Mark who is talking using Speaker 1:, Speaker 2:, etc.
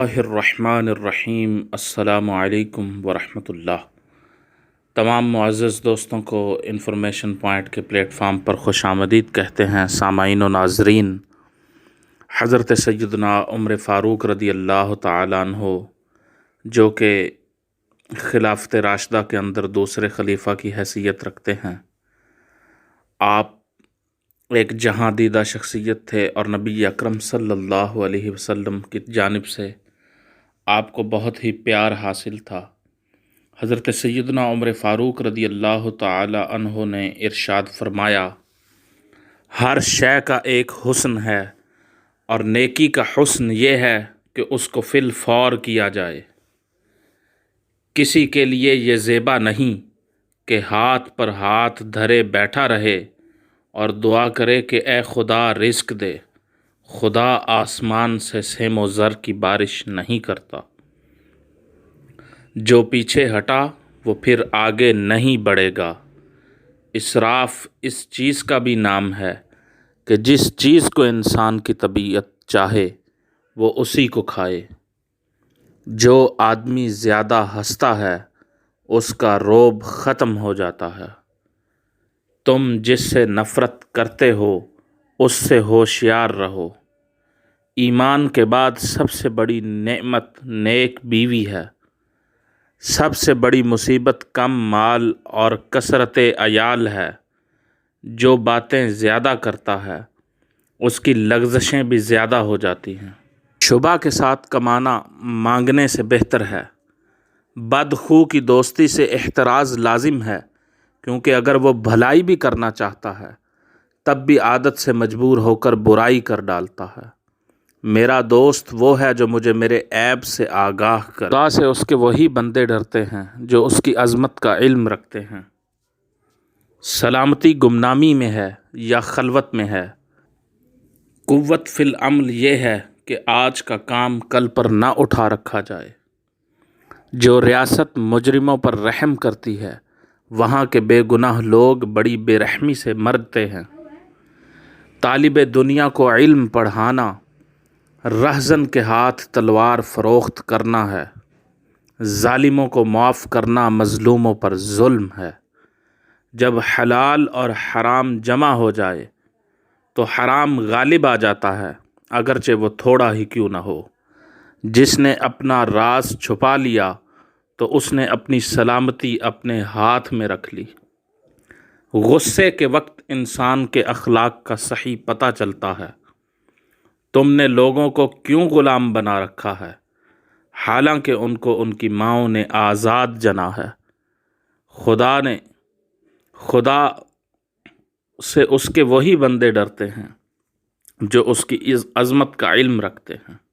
Speaker 1: اللہ الرحمن الرحیم۔ السلام علیکم ورحمۃ اللہ۔ تمام معزز دوستوں کو انفارمیشن پوائنٹ کے پلیٹ فارم پر خوش آمدید کہتے ہیں۔ سامعین و ناظرین، حضرت سیدنا عمر فاروق رضی اللہ تعالیٰ عنہ جو کہ خلافت راشدہ کے اندر دوسرے خلیفہ کی حیثیت رکھتے ہیں، آپ ایک جہاں دیدہ شخصیت تھے اور نبی اکرم صلی اللہ علیہ وسلم کی جانب سے آپ کو بہت ہی پیار حاصل تھا۔ حضرت سیدنا عمر فاروق رضی اللہ تعالی عنہ نے ارشاد فرمایا، ہر شے کا ایک حسن ہے اور نیکی کا حسن یہ ہے کہ اس کو فی الفور کیا جائے۔ کسی کے لیے یہ زیبا نہیں کہ ہاتھ پر ہاتھ دھرے بیٹھا رہے اور دعا کرے کہ اے خدا رزق دے، خدا آسمان سے سیم و زر کی بارش نہیں کرتا۔ جو پیچھے ہٹا وہ پھر آگے نہیں بڑھے گا۔ اسراف اس چیز کا بھی نام ہے کہ جس چیز کو انسان کی طبیعت چاہے وہ اسی کو کھائے۔ جو آدمی زیادہ ہنستا ہے اس کا روب ختم ہو جاتا ہے۔ تم جس سے نفرت کرتے ہو اس سے ہوشیار رہو۔ ایمان کے بعد سب سے بڑی نعمت نیک بیوی ہے۔ سب سے بڑی مصیبت کم مال اور کثرت عیال ہے۔ جو باتیں زیادہ کرتا ہے اس کی لغزشیں بھی زیادہ ہو جاتی ہیں۔ شبہ کے ساتھ کمانا مانگنے سے بہتر ہے۔ بدخو کی دوستی سے احتراز لازم ہے، کیونکہ اگر وہ بھلائی بھی کرنا چاہتا ہے تب بھی عادت سے مجبور ہو کر برائی کر ڈالتا ہے۔ میرا دوست وہ ہے جو مجھے میرے عیب سے آگاہ کرے۔ خدا سے اس کے وہی بندے ڈرتے ہیں جو اس کی عظمت کا علم رکھتے ہیں۔ سلامتی گمنامی میں ہے یا خلوت میں ہے؟ قوت فی العمل یہ ہے کہ آج کا کام کل پر نہ اٹھا رکھا جائے۔ جو ریاست مجرموں پر رحم کرتی ہے وہاں کے بے گناہ لوگ بڑی بے رحمی سے مرتے ہیں۔ طالب دنیا کو علم پڑھانا رہزن کے ہاتھ تلوار فروخت کرنا ہے۔ ظالموں کو معاف کرنا مظلوموں پر ظلم ہے۔ جب حلال اور حرام جمع ہو جائے تو حرام غالب آ جاتا ہے، اگرچہ وہ تھوڑا ہی کیوں نہ ہو۔ جس نے اپنا راز چھپا لیا تو اس نے اپنی سلامتی اپنے ہاتھ میں رکھ لی۔ غصے کے وقت انسان کے اخلاق کا صحیح پتہ چلتا ہے۔ تم نے لوگوں کو کیوں غلام بنا رکھا ہے حالانکہ ان کو ان کی ماؤں نے آزاد جنا ہے۔ خدا سے اس کے وہی بندے ڈرتے ہیں جو اس کی عظمت کا علم رکھتے ہیں۔